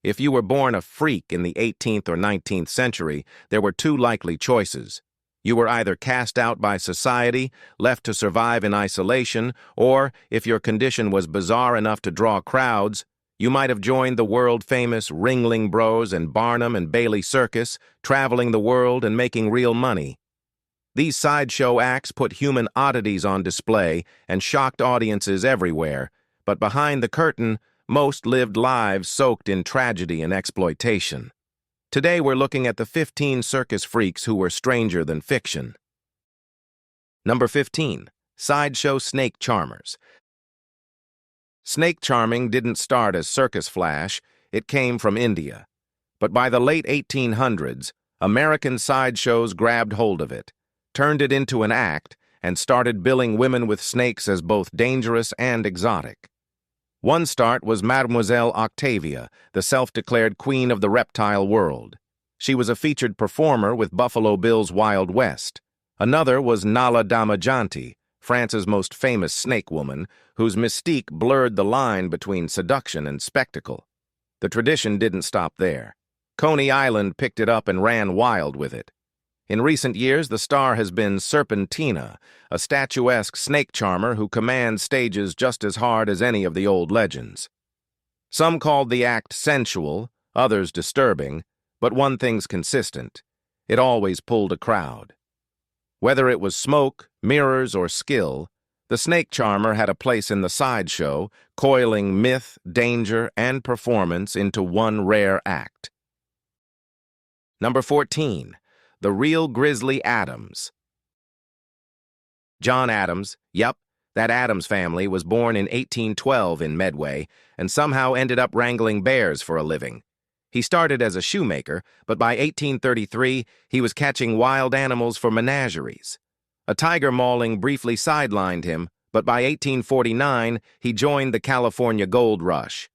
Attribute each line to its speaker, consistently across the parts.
Speaker 1: If you were born a freak in the 18th or 19th century, there were two likely choices. You were either cast out by society, left to survive in isolation, or, if your condition was bizarre enough to draw crowds, you might have joined the world-famous Ringling Bros and Barnum and Bailey Circus, traveling the world and making real money. These sideshow acts put human oddities on display and shocked audiences everywhere, but behind the curtain, most lived lives soaked in tragedy and exploitation. Today we're looking at the 15 circus freaks who were stranger than fiction. Number 15. Sideshow Snake Charmers. Snake charming didn't start as circus flash, it came from India. But by the late 1800s, American sideshows grabbed hold of it, turned it into an act, and started billing women with snakes as both dangerous and exotic. One start was Mademoiselle Octavia, the self-declared queen of the reptile world. She was a featured performer with Buffalo Bill's Wild West. Another was Nala Damajanti, France's most famous snake woman, whose mystique blurred the line between seduction and spectacle. The tradition didn't stop there. Coney Island picked it up and ran wild with it. In recent years, the star has been Serpentina, a statuesque snake charmer who commands stages just as hard as any of the old legends. Some called the act sensual, others disturbing, but one thing's consistent: it always pulled a crowd. Whether it was smoke, mirrors, or skill, the snake charmer had a place in the sideshow, coiling myth, danger, and performance into one rare act. Number 14. The Real Grizzly Adams. John Adams, yep, that Adams family, was born in 1812 in Medway and somehow ended up wrangling bears for a living. He started as a shoemaker, but by 1833 he was catching wild animals for menageries. A tiger mauling briefly sidelined him, but by 1849 he joined the California gold rush.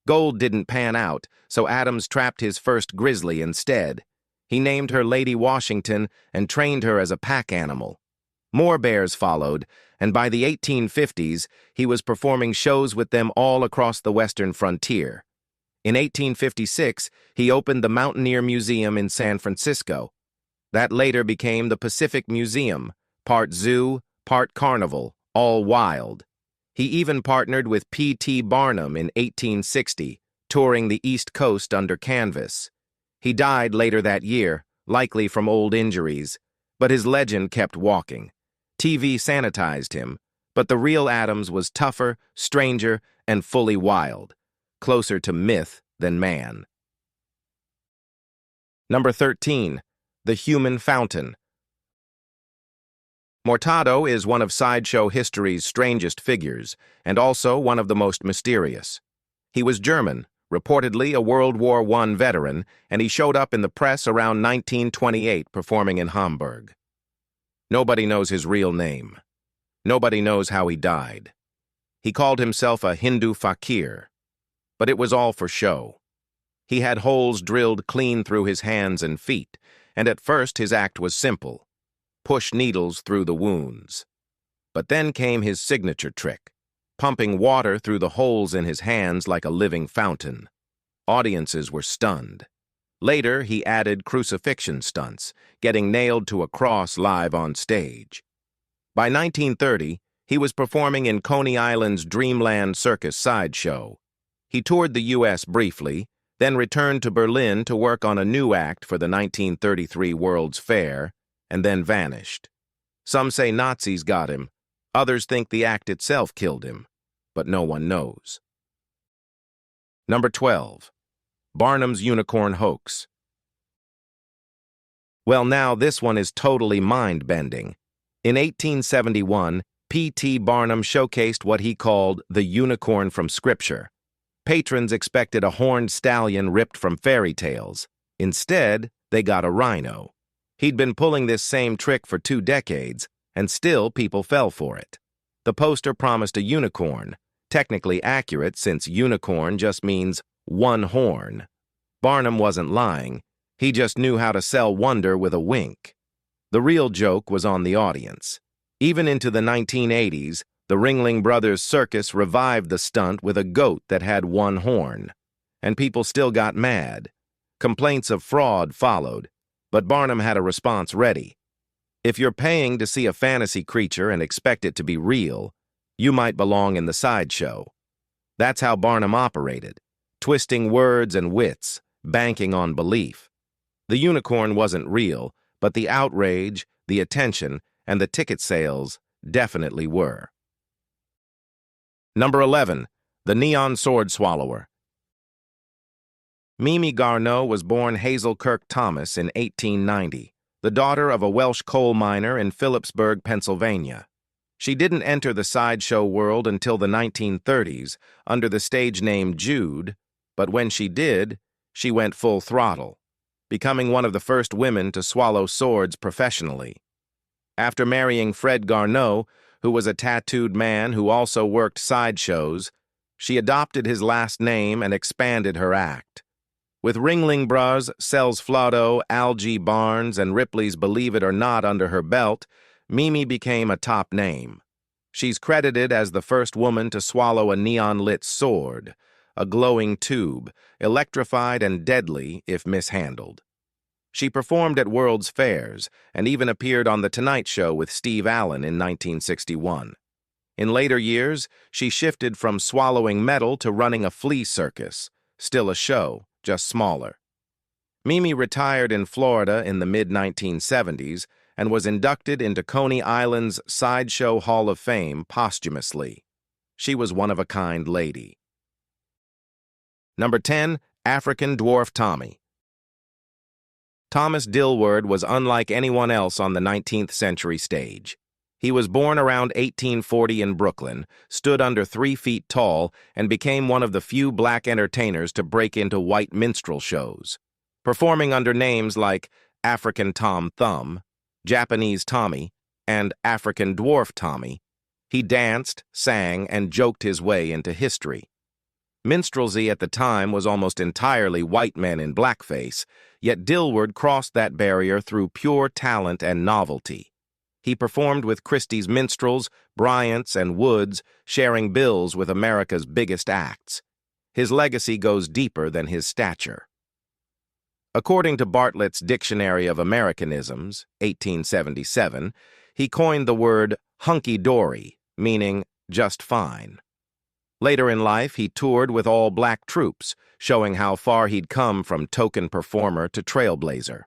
Speaker 1: Gold didn't pan out, so Adams trapped his first grizzly instead. He named her Lady Washington and trained her as a pack animal. More bears followed, and by the 1850s, he was performing shows with them all across the western frontier. In 1856, he opened the Mountaineer Museum in San Francisco. That later became the Pacific Museum, part zoo, part carnival, all wild. He even partnered with P.T. Barnum in 1860, touring the East Coast under canvas. He died later that year, likely from old injuries, but his legend kept walking. TV sanitized him, but the real Adams was tougher, stranger, and fully wild, closer to myth than man. Number 13. The Human Fountain. Mortado is one of sideshow history's strangest figures, and also one of the most mysterious. He was German, reportedly a World War I veteran, and he showed up in the press around 1928 performing in Hamburg. Nobody knows his real name. Nobody knows how he died. He called himself a Hindu fakir, but it was all for show. He had holes drilled clean through his hands and feet, and at first his act was simple: push needles through the wounds. But then came his signature trick: pumping water through the holes in his hands like a living fountain. Audiences were stunned. Later, he added crucifixion stunts, getting nailed to a cross live on stage. By 1930, he was performing in Coney Island's Dreamland Circus sideshow. He toured the U.S. briefly, then returned to Berlin to work on a new act for the 1933 World's Fair, and then vanished. Some say Nazis got him. Others think the act itself killed him, but no one knows. Number 12. Barnum's Unicorn Hoax. Well, now this one is totally mind-bending. In 1871, P.T. Barnum showcased what he called the unicorn from Scripture. Patrons expected a horned stallion ripped from fairy tales. Instead, they got a rhino. He'd been pulling this same trick for 2 decades, and still people fell for it. The poster promised a unicorn, technically accurate since unicorn just means one horn. Barnum wasn't lying. He just knew how to sell wonder with a wink. The real joke was on the audience. Even into the 1980s, the Ringling Brothers Circus revived the stunt with a goat that had one horn. and people still got mad. Complaints of fraud followed, but Barnum had a response ready. If you're paying to see a fantasy creature and expect it to be real, you might belong in the sideshow. That's how Barnum operated, twisting words and wits, banking on belief. The unicorn wasn't real, but the outrage, the attention, and the ticket sales definitely were. Number 11. The Neon Sword Swallower. Mimi Garneau was born Hazel Kirk Thomas in 1890, the daughter of a Welsh coal miner in Phillipsburg, Pennsylvania. She didn't enter the sideshow world until the 1930s under the stage name Jude, but when she did, she went full throttle, becoming one of the first women to swallow swords professionally. After marrying Fred Garneau, who was a tattooed man who also worked sideshows, she adopted his last name and expanded her act. With Ringling Bros, Sells Flotto, Algie Barnes, and Ripley's Believe It or Not under her belt, Mimi became a top name. She's credited as the first woman to swallow a neon-lit sword, a glowing tube, electrified and deadly if mishandled. She performed at World's Fairs and even appeared on The Tonight Show with Steve Allen in 1961. In later years, she shifted from swallowing metal to running a flea circus, still a show, just smaller. Mimi retired in Florida in the mid-1970s and was inducted into Coney Island's Sideshow Hall of Fame posthumously. She was one-of-a-kind lady. Number 10. African Dwarf Tommy. Thomas Dilworth was unlike anyone else on the 19th century stage. He was born around 1840 in Brooklyn, stood under 3 feet tall, and became one of the few black entertainers to break into white minstrel shows. Performing under names like African Tom Thumb, Japanese Tommy, and African Dwarf Tommy, he danced, sang, and joked his way into history. Minstrelsy at the time was almost entirely white men in blackface, yet Dilworth crossed that barrier through pure talent and novelty. He performed with Christie's minstrels, Bryant's, and Wood's, sharing bills with America's biggest acts. His legacy goes deeper than his stature. According to Bartlett's Dictionary of Americanisms, 1877, he coined the word hunky-dory, meaning just fine. Later in life, he toured with all-black troops, showing how far he'd come from token performer to trailblazer.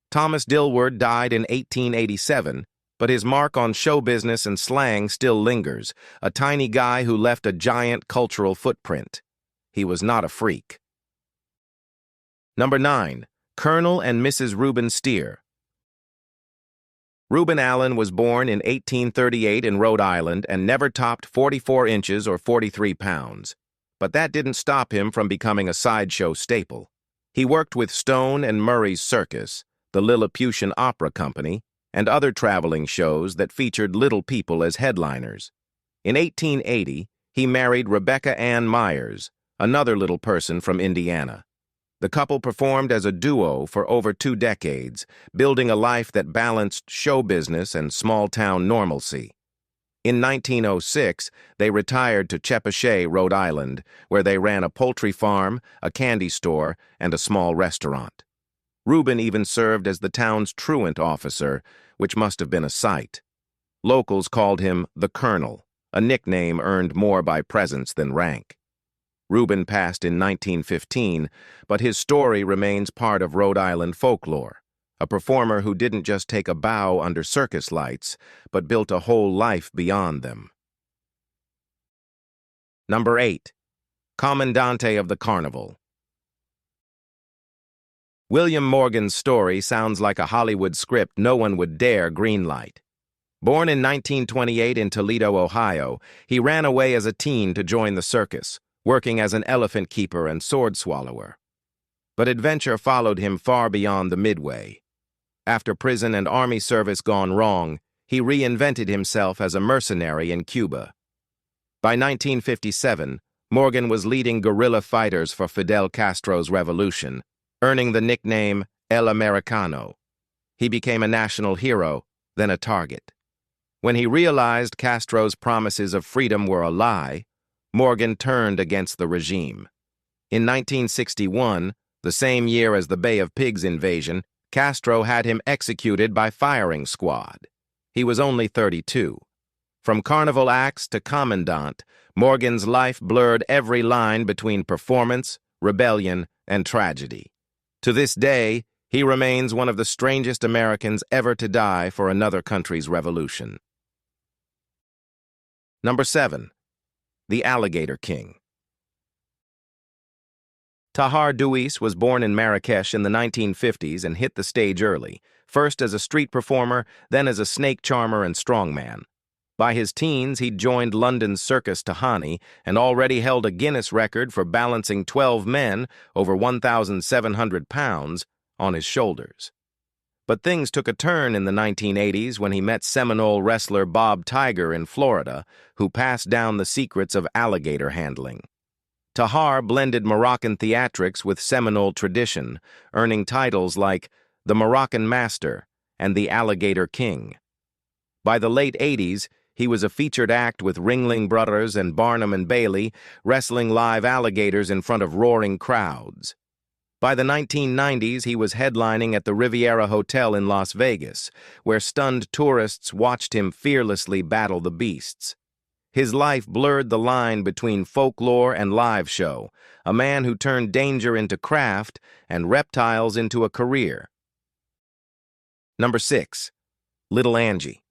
Speaker 1: Thomas Dilworth died in 1887, but his mark on show business and slang still lingers, a tiny guy who left a giant cultural footprint. He was not a freak. Number 9. Colonel and Mrs. Reuben Steer. Reuben Allen was born in 1838 in Rhode Island and never topped 44 inches or 43 pounds. But that didn't stop him from becoming a sideshow staple. He worked with Stone and Murray's Circus, the Lilliputian Opera Company, and other traveling shows that featured little people as headliners. In 1880, he married Rebecca Ann Myers, another little person from Indiana. The couple performed as a duo for over 2 decades, building a life that balanced show business and small-town normalcy. In 1906, they retired to Cheapshay, Rhode Island, where they ran a poultry farm, a candy store, and a small restaurant. Reuben even served as the town's truant officer, which must have been a sight. Locals called him the Colonel, a nickname earned more by presence than rank. Reuben passed in 1915, but his story remains part of Rhode Island folklore, a performer who didn't just take a bow under circus lights, but built a whole life beyond them. Number 8. Commandante of the Carnival. William Morgan's story sounds like a Hollywood script no one would dare greenlight. Born in 1928 in Toledo, Ohio, he ran away as a teen to join the circus, working as an elephant keeper and sword swallower. But adventure followed him far beyond the Midway. After prison and army service gone wrong, he reinvented himself as a mercenary in Cuba. By 1957, Morgan was leading guerrilla fighters for Fidel Castro's revolution, earning the nickname El Americano. He became a national hero, then a target. When he realized Castro's promises of freedom were a lie, Morgan turned against the regime. In 1961, the same year as the Bay of Pigs invasion, Castro had him executed by firing squad. He was only 32. From carnival acts to commandant, Morgan's life blurred every line between performance, rebellion, and tragedy. To this day, he remains one of the strangest Americans ever to die for another country's revolution. Number 7. The Alligator King. Tahar Douis was born in Marrakesh in the 1950s and hit the stage early, first as a street performer, then as a snake charmer and strongman. By his teens, he'd joined London's Circus Tahani and already held a Guinness record for balancing 12 men over 1,700 pounds on his shoulders. But things took a turn in the 1980s when he met Seminole wrestler Bob Tiger in Florida, who passed down the secrets of alligator handling. Tahar blended Moroccan theatrics with Seminole tradition, earning titles like the Moroccan Master and the Alligator King. By the late 80s, he was a featured act with Ringling Bros and Barnum Bailey, wrestling live alligators in front of roaring crowds. By the 1990s, he was headlining at the Riviera Hotel in Las Vegas, where stunned tourists watched him fearlessly battle the beasts. His life blurred the line between folklore and live show, a man who turned danger into craft and reptiles into a career. Number 6. Little Angie.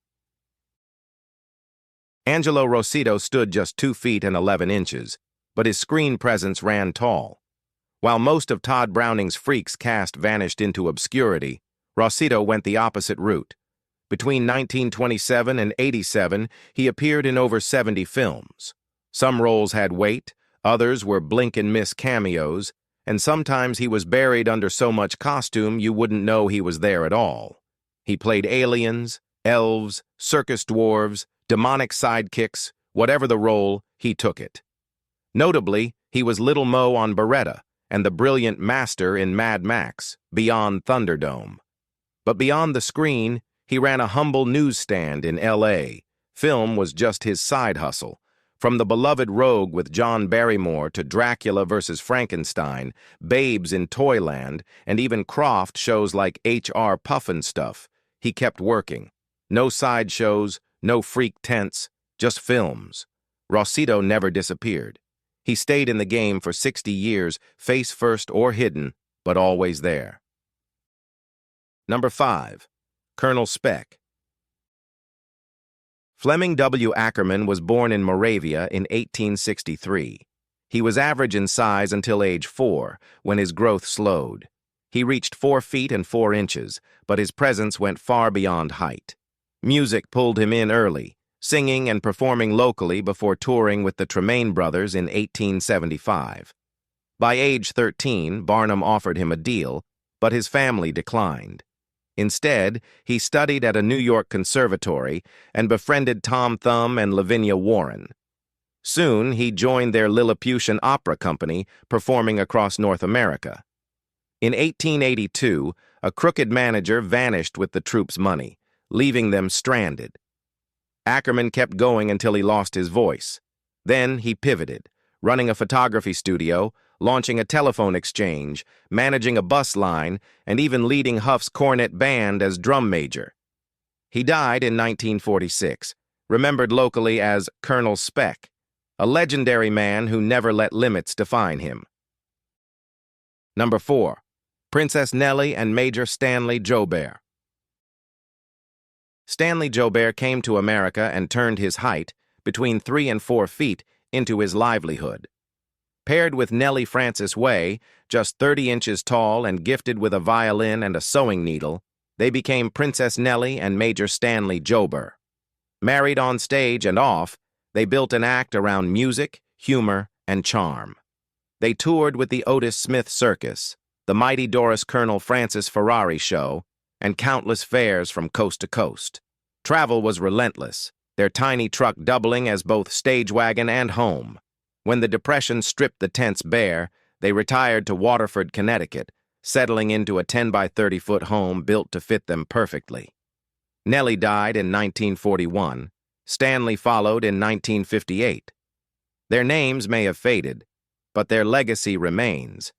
Speaker 1: Angelo Rosito stood just 2 feet and 11 inches, but his screen presence ran tall. While most of Todd Browning's Freaks cast vanished into obscurity, Rosito went the opposite route. Between 1927 and 87, he appeared in over 70 films. Some roles had weight, others were blink-and-miss cameos, and sometimes he was buried under so much costume you wouldn't know he was there at all. He played aliens, elves, circus dwarves, demonic sidekicks, whatever the role, he took it. Notably, he was Little Mo on Beretta and the brilliant Master in Mad Max, Beyond Thunderdome. But beyond the screen, he ran a humble newsstand in L.A. Film was just his side hustle. From The Beloved Rogue with John Barrymore to Dracula vs. Frankenstein, Babes in Toyland, and even Croft shows like H.R. Pufnstuf, he kept working. No sideshows, no freak tents, just films. Rosito never disappeared. He stayed in the game for 60 years, face first or hidden, but always there. Number 5. Colonel Speck. Fleming W. Ackerman was born in Moravia in 1863. He was average in size until age 4, when his growth slowed. He reached 4 feet and 4 inches, but his presence went far beyond height. Music pulled him in early, singing and performing locally before touring with the Tremaine Brothers in 1875. By age 13, Barnum offered him a deal, but his family declined. Instead, he studied at a New York conservatory and befriended Tom Thumb and Lavinia Warren. Soon, he joined their Lilliputian Opera Company, performing across North America. In 1882, a crooked manager vanished with the troupe's money, leaving them stranded. Ackerman kept going until he lost his voice. Then he pivoted, running a photography studio, launching a telephone exchange, managing a bus line, and even leading Huff's cornet band as drum major. He died in 1946, remembered locally as Colonel Speck, a legendary man who never let limits define him. Number 4. Princess Nellie and Major Stanley Joubert. Stanley Joubert came to America and turned his height, between 3 and 4 feet, into his livelihood. Paired with Nellie Francis Way, just 30 inches tall and gifted with a violin and a sewing needle, they became Princess Nellie and Major Stanley Joubert. Married on stage and off, they built an act around music, humor, and charm. They toured with the Otis Smith Circus, the Mighty Doris Colonel Francis Ferrari Show, and countless fairs from coast to coast. Travel was relentless, their tiny truck doubling as both stage wagon and home. When the Depression stripped the tents bare, they retired to Waterford, Connecticut, settling into a 10-by-30-foot home built to fit them perfectly. Nellie died in 1941. Stanley followed in 1958. Their names may have faded, but their legacy remains.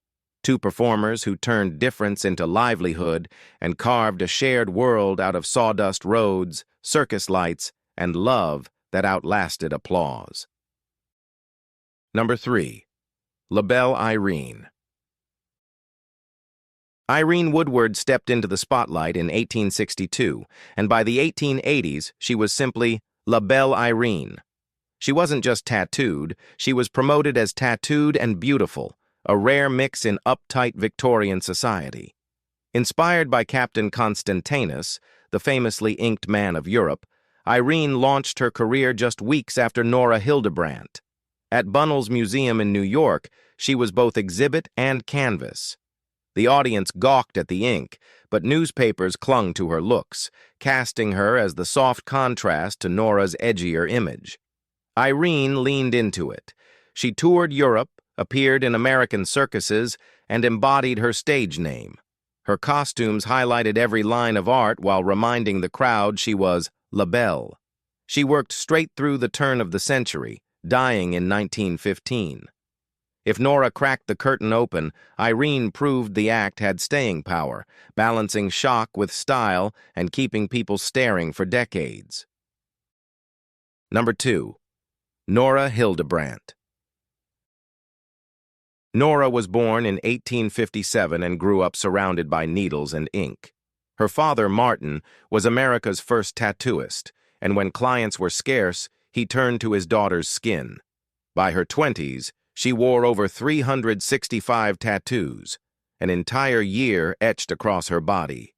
Speaker 1: Two performers who turned difference into livelihood and carved a shared world out of sawdust roads, circus lights, and love that outlasted applause. Number 3. LaBelle Irene. Irene Woodward stepped into the spotlight in 1862, and by the 1880s, she was simply LaBelle Irene. She wasn't just tattooed, she was promoted as tattooed and beautiful, a rare mix in uptight Victorian society. Inspired by Captain Constantinus, the famously inked man of Europe, Irene launched her career just weeks after Nora Hildebrandt. At Bunnell's Museum in New York, she was both exhibit and canvas. The audience gawked at the ink, but newspapers clung to her looks, casting her as the soft contrast to Nora's edgier image. Irene leaned into it. She toured Europe, appeared in American circuses, and embodied her stage name. Her costumes highlighted every line of art while reminding the crowd she was LaBelle. She worked straight through the turn of the century, dying in 1915. If Nora cracked the curtain open, Irene proved the act had staying power, balancing shock with style and keeping people staring for decades. Number 2. Nora Hildebrandt. Nora was born in 1857 and grew up surrounded by needles and ink. Her father, Martin, was America's first tattooist, and when clients were scarce, he turned to his daughter's skin. By her 20s, she wore over 365 tattoos, an entire year etched across her body.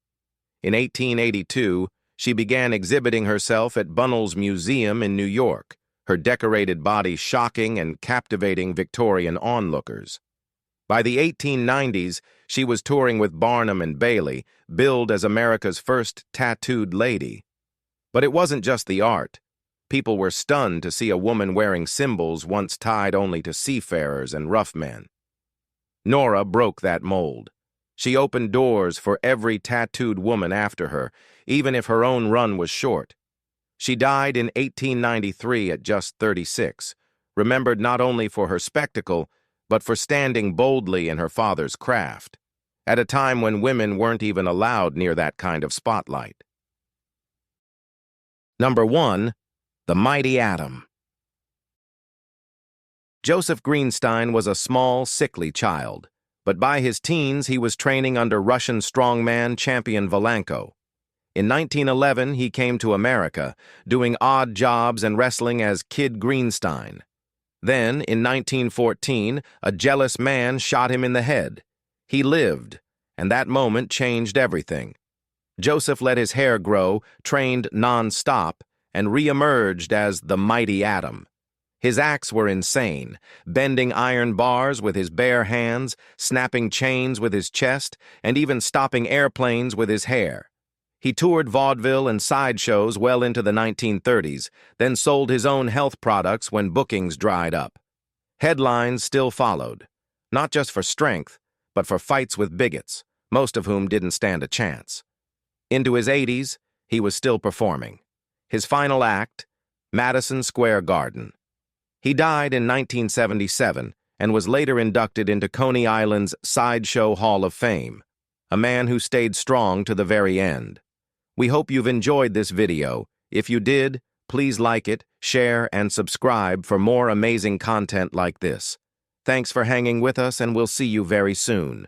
Speaker 1: In 1882, she began exhibiting herself at Bunnell's Museum in New York, her decorated body shocking and captivating Victorian onlookers. By the 1890s, she was touring with Barnum and Bailey, billed as America's first tattooed lady. But it wasn't just the art. People were stunned to see a woman wearing symbols once tied only to seafarers and rough men. Nora broke that mold. She opened doors for every tattooed woman after her, even if her own run was short. She died in 1893 at just 36, remembered not only for her spectacle, but for standing boldly in her father's craft, at a time when women weren't even allowed near that kind of spotlight. Number 1. The Mighty Atom. Joseph Greenstein was a small, sickly child, but by his teens he was training under Russian strongman champion Valenko. In 1911, he came to America, doing odd jobs and wrestling as Kid Greenstein. Then, in 1914, a jealous man shot him in the head. He lived, and that moment changed everything. Joseph let his hair grow, trained non-stop, and re-emerged as the Mighty Atom. His acts were insane, bending iron bars with his bare hands, snapping chains with his chest, and even stopping airplanes with his hair. He toured vaudeville and sideshows well into the 1930s, then sold his own health products when bookings dried up. Headlines still followed, not just for strength, but for fights with bigots, most of whom didn't stand a chance. Into his 80s, he was still performing. His final act, Madison Square Garden. He died in 1977 and was later inducted into Coney Island's Sideshow Hall of Fame, a man who stayed strong to the very end. We hope you've enjoyed this video. If you did, please like it, share, and subscribe for more amazing content like this. Thanks for hanging with us, and we'll see you very soon.